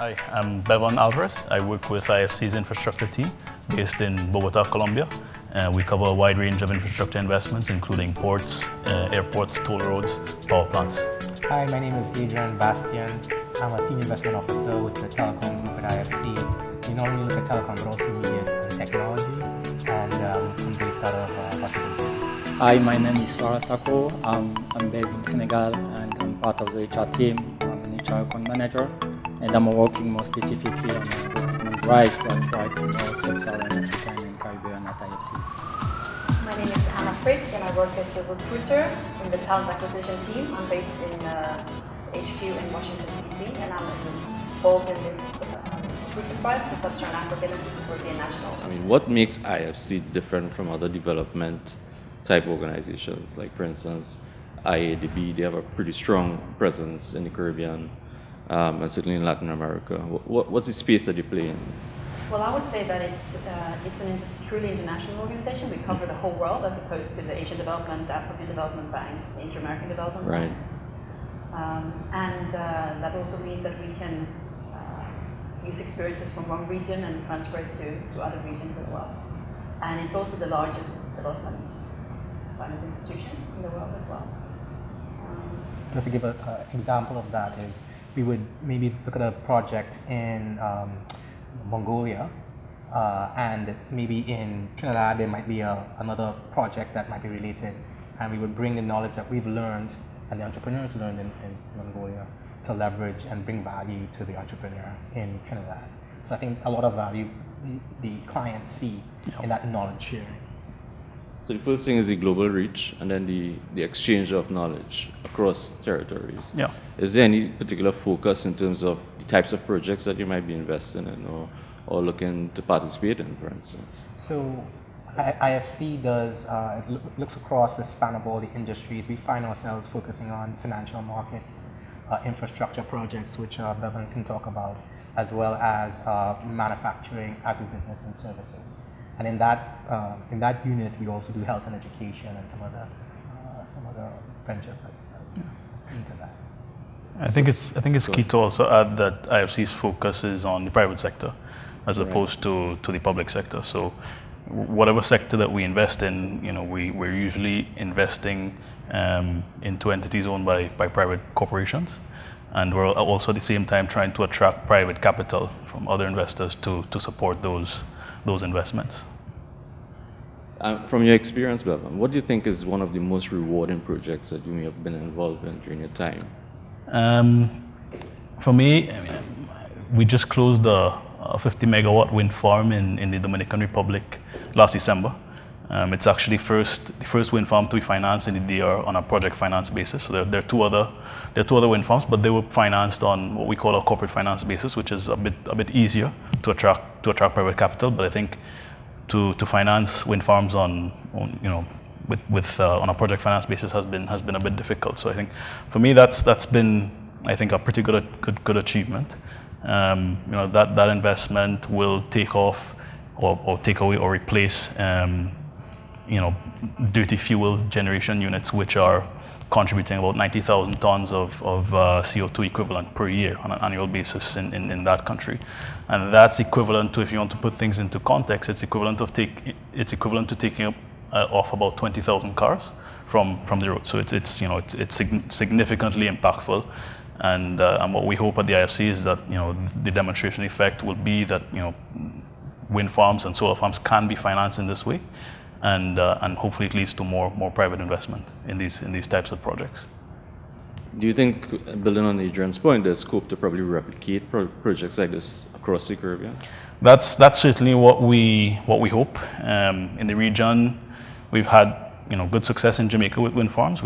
Hi, I'm Bevan Alvarez. I work with IFC's infrastructure team based in Bogota, Colombia. We cover a wide range of infrastructure investments, including ports, airports, toll roads, power plants. Hi, my name is Adrian Bastian. I'm a senior investment officer with the telecom group at IFC. We not only look at telecom, but also media and technology, and I'm based out of Washington. Hi, my name is Sara Sako. I'm based in Senegal, and I'm part of the HR team. I'm an HR account manager, and I'm working more specifically on recruitment drive to attract sub-Saharan African and Caribbean at IFC. My name is Anna Frick, and I work as a recruiter in the talent acquisition team. I'm based in HQ in Washington, D.C., and I'm involved in this recruitment drive for sub-Saharan African and Caribbean nationals. I mean, what makes IFC different from other development type organizations? Like, for instance, IADB, they have a pretty strong presence in the Caribbean and certainly in Latin America. What's the space that you play in? Well, I would say that it's a truly international organization. We cover the whole world as opposed to the Asian Development, the African Development Bank, the Inter-American Development Bank. And that also means that we can use experiences from one region and transfer it to other regions as well. And it's also the largest development finance institution in the world as well. Just to give an example of that is, we would maybe look at a project in Mongolia, and maybe in Trinidad there might be another project that might be related, and we would bring the knowledge that we've learned and the entrepreneurs learned in Mongolia to leverage and bring value to the entrepreneur in Trinidad. So I think a lot of value the clients see in that knowledge sharing. So the first thing is the global reach, and then the exchange of knowledge across territories. Yeah. Is there any particular focus in terms of the types of projects that you might be investing in or looking to participate in, for instance? So IFC does, looks across the span of all the industries. We find ourselves focusing on financial markets, infrastructure projects, which Bevan can talk about, as well as manufacturing, agribusiness, and services. And in that unit, we also do health and education and some other ventures into that. I think it's key to also add that IFC's focus is on the private sector as opposed to the public sector. So whatever sector that we invest in, we're usually investing into entities owned by private corporations, and we're also at the same time trying to attract private capital from other investors to support those investments. From your experience, Bevan, what do you think is one of the most rewarding projects that you may have been involved in during your time? For me, we just closed a 50 megawatt wind farm in the Dominican Republic last December. It's actually the first wind farm to be financed in the DR on a project finance basis. So there are two other wind farms, but they were financed on what we call a corporate finance basis, which is a bit easier to attract private capital. But I think to finance wind farms on a project finance basis has been a bit difficult. So I think for me that's been, I think, a pretty good achievement. That investment will take off or take away or replace dirty fuel generation units, which are contributing about 90,000 tons of CO2 equivalent per year on an annual basis in that country. And that's equivalent to, if you want to put things into context, it's equivalent to taking off about 20,000 cars from the road. So it's significantly impactful. And what we hope at the IFC is that the demonstration effect will be that wind farms and solar farms can be financed in this way, and hopefully it leads to more private investment in these types of projects. Do you think, building on Adrian's point, there's scope to probably replicate projects like this across the Caribbean? That's certainly what we hope. In the region, we've had good success in Jamaica with wind farms.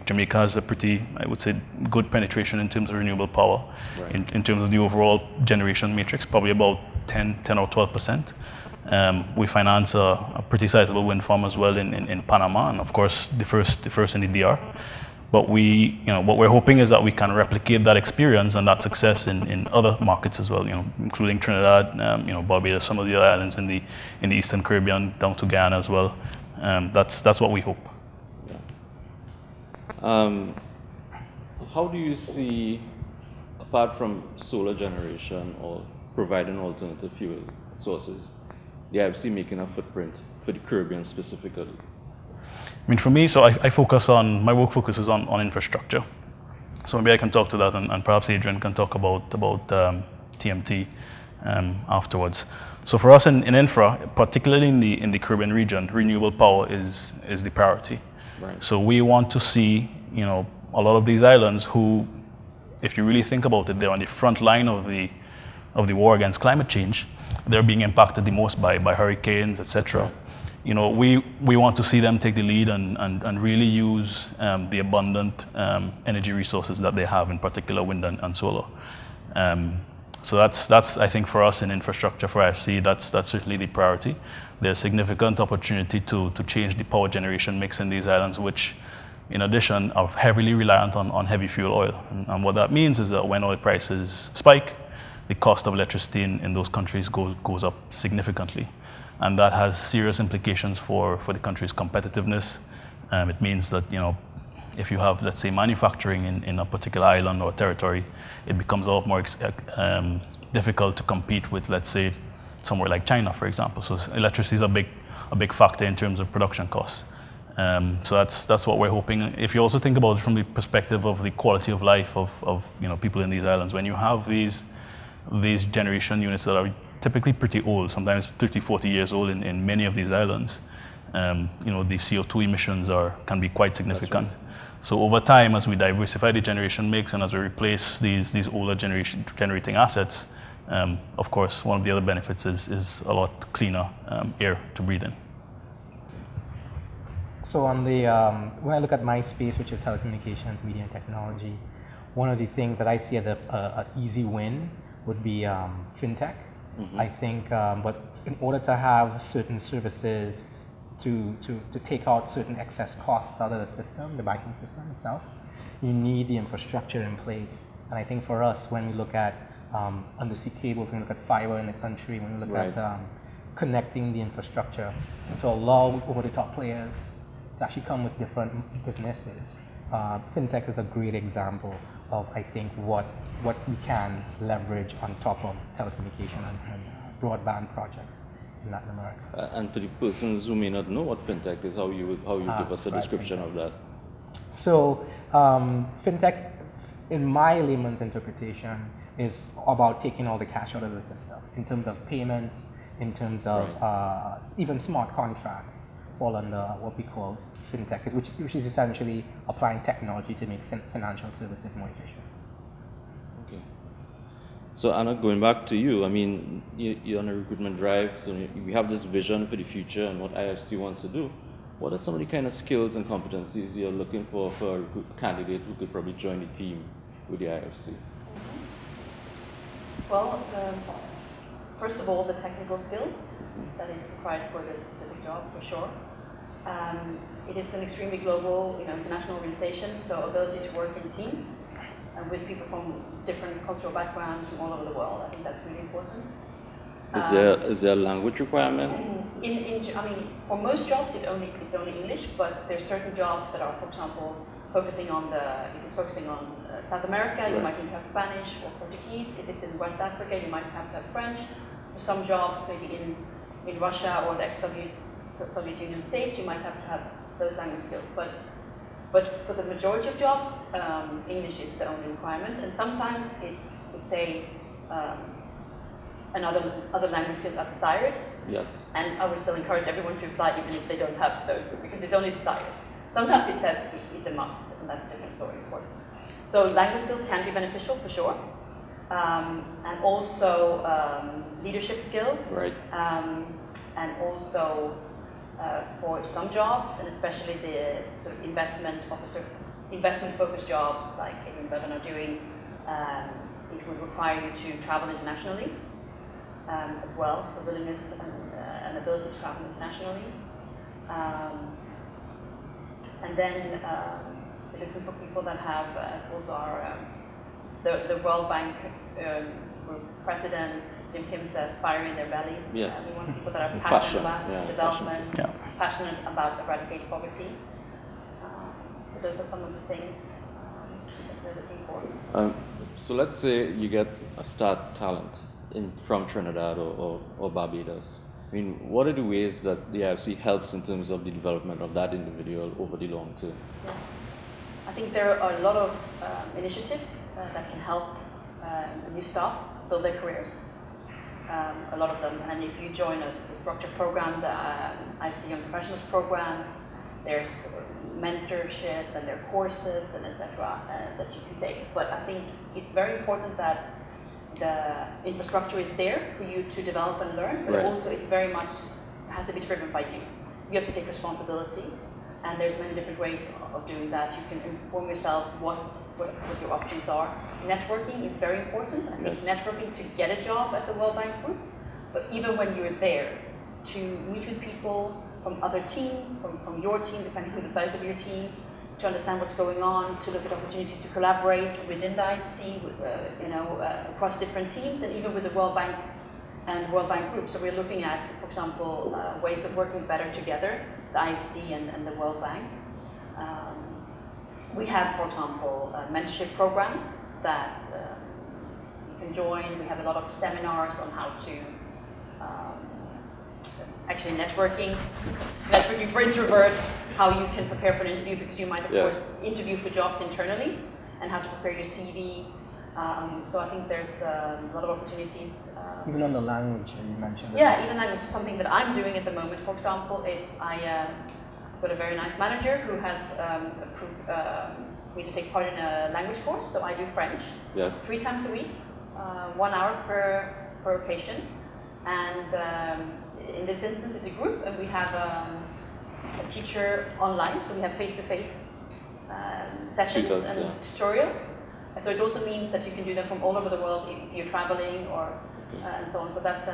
Jamaica has a pretty, I would say, good penetration in terms of renewable power. In terms of the overall generation matrix, probably about 10 or 12%. We finance a pretty sizable wind farm as well in Panama, and of course the first in the DR. But what we're hoping is that we can replicate that experience and that success in other markets as well, including Trinidad, Barbados, some of the other islands in the Eastern Caribbean, down to Guyana as well. That's what we hope. How do you see apart from solar generation or providing alternative fuel sources, the IFC making a footprint for the Caribbean specifically? I mean, for me, so I focus on, my work focuses on infrastructure. So maybe I can talk to that, and perhaps Adrian can talk about TMT afterwards. So for us in infra, particularly in the Caribbean region, renewable power is the priority. Right. So we want to see, you know, a lot of these islands who, if you really think about it, they're on the front line of the war against climate change. They're being impacted the most by hurricanes, etc. Right. You know, we want to see them take the lead and really use the abundant energy resources that they have, in particular wind and solar. So that's I think for us in infrastructure for IFC, that's certainly the priority. There's significant opportunity to change the power generation mix in these islands, which in addition are heavily reliant on heavy fuel oil. And what that means is that when oil prices spike, the cost of electricity in those countries goes up significantly. And that has serious implications for the country's competitiveness. It means that, you know, if you have, let's say, manufacturing in a particular island or territory, it becomes a lot more difficult to compete with, let's say, somewhere like China, for example. So electricity is a big factor in terms of production costs. So that's what we're hoping. If you also think about it from the perspective of the quality of life of you know, people in these islands, when you have these generation units that are typically pretty old, sometimes 30, 40 years old in many of these islands, you know, the CO2 emissions can be quite significant. Right. So over time, as we diversify the generation mix and as we replace these older generating assets, of course, one of the other benefits is a lot cleaner air to breathe in. So on the when I look at my space, which is telecommunications, media and technology, one of the things that I see as an easy win would be FinTech. Mm-hmm. I think, but in order to have certain services to take out certain excess costs out of the system, the banking system itself, you need the infrastructure in place. And I think for us, when we look at undersea cables, when we look at fiber in the country, when we look right. at connecting the infrastructure to allow over-the-top players to actually come with different businesses, FinTech is a great example of, I think, what we can leverage on top of telecommunication and broadband projects in Latin America. And for the persons who may not know what FinTech is, how you give us a description of that? So FinTech, in my layman's interpretation, is about taking all the cash out of the system in terms of payments, in terms of right. Even smart contracts fall under what we call FinTech, which is essentially applying technology to make financial services more efficient. Okay. So Anna, going back to you, I mean, you're on a recruitment drive, so we have this vision for the future and what IFC wants to do. What are some of the kind of skills and competencies you're looking for a candidate who could probably join the team with the IFC? Well, first of all, the technical skills that is required for this specific job, for sure. It is an extremely global, international organization, so ability to work in teams with people from different cultural backgrounds from all over the world. I think that's really important. Is there a language requirement? I mean, for most jobs, it's only English, but there's certain jobs that are, for example, focusing on South America, right. You might need to have Spanish or Portuguese. If it's in West Africa, you might have to have French. For some jobs, maybe in Russia or the ex-Soviet Union states, you might have to have those language skills. But for the majority of jobs, English is the only requirement, and sometimes other language skills are desired. Yes. And I would still encourage everyone to apply even if they don't have those, because it's only desired. Sometimes it says it's a must, and that's a different story, of course. So language skills can be beneficial for sure, and also leadership skills, right. And also for some jobs, and especially the sort of investment-focused jobs like Adrian Bevan are doing, it would require you to travel internationally as well, so willingness and ability to travel internationally. And then we're looking for people that have, as also our the World Bank Group President Jim Kim says, fire in their bellies. Yes. We want people that are passionate about development, passionate about eradicating poverty. So those are some of the things. they're looking for. So let's say you get a start talent from Trinidad or Barbados. I mean, what are the ways that the IFC helps in terms of the development of that individual over the long term? Yeah. I think there are a lot of initiatives that can help new staff build their careers. A lot of them, and if you join a structured program, the IFC Young Professionals program, there's mentorship and there are courses and etc. That you can take. But I think it's very important that the infrastructure is there for you to develop and learn, but also it's very much has to be driven by you. You have to take responsibility, and there's many different ways of doing that. You can inform yourself what your options are. Networking is very important. I think networking to get a job at the World Bank Group, but even when you're there, to meet with people from other teams, from your team, depending on the size of your team, to understand what's going on, to look at opportunities to collaborate within the IFC, across different teams, and even with the World Bank and World Bank Group. So we're looking at, for example, ways of working better together, the IFC and the World Bank. We have, for example, a mentorship program that you can join. We have a lot of seminars on how to actually networking for introverts, how you can prepare for an interview, because you might, of course, interview for jobs internally, and how to prepare your CV. So I think there's a lot of opportunities. Even on the language you mentioned. Yeah, even language is something that I'm doing at the moment. For example, I've got a very nice manager who has approved me to take part in a language course. So I do French 3 times a week, 1 hour per occasion. And in this instance, it's a group, and we have a teacher online. So we have face-to-face sessions and tutorials. So it also means that you can do them from all over the world if you're traveling or and so on. So that's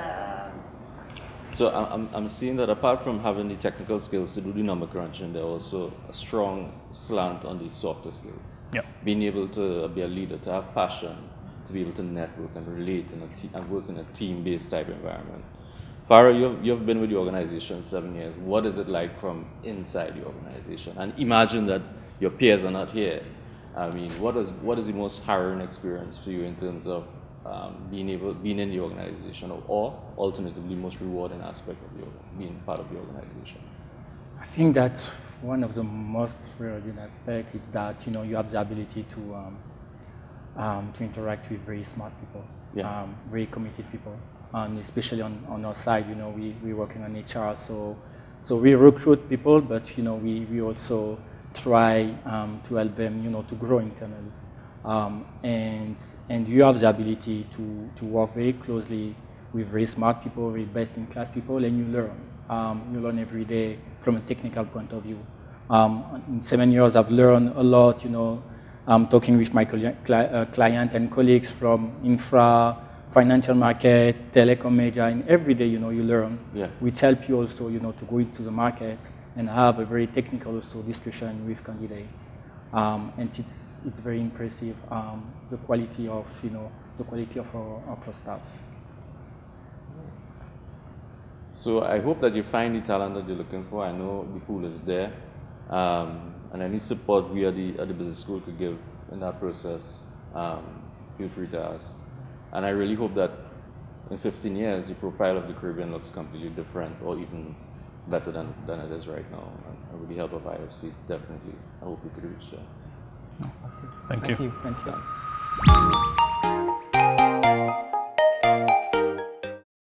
So I'm seeing that apart from having the technical skills to do the number crunching, there's also a strong slant on the softer skills. Yeah. Being able to be a leader, to have passion, to be able to network and relate and work in a team-based type environment. Farah, you've been with the organization 7 years. What is it like from inside the organization? And imagine that your peers are not here. I mean, what is the most harrowing experience for you in terms of being in the organization, or alternatively, most rewarding aspect of being part of the organization? I think that one of the most rewarding aspects is that you have the ability to interact with very smart people, very committed people, and especially on our side, we're working on HR, so we recruit people, but we also try to help them, to grow internally. And you have the ability to work very closely with very smart people, very best-in-class people, and you learn. You learn every day from a technical point of view. In 7 years, I've learned a lot. Talking with my client and colleagues from infra, financial market, telecom, media, and every day, you learn. Which help you also, to go into the market and have a very technical also discussion with candidates. And it's very impressive, the quality of our staff. So I hope that you find the talent that you're looking for. I know the pool is there, and any support we at the business school could give in that process, feel free to ask. And I really hope that in 15 years, the profile of the Caribbean looks completely different, or even better than it is right now. And with the help of IFC, definitely, I hope we could reach there. That's good. Thank you. Thank you. Thanks.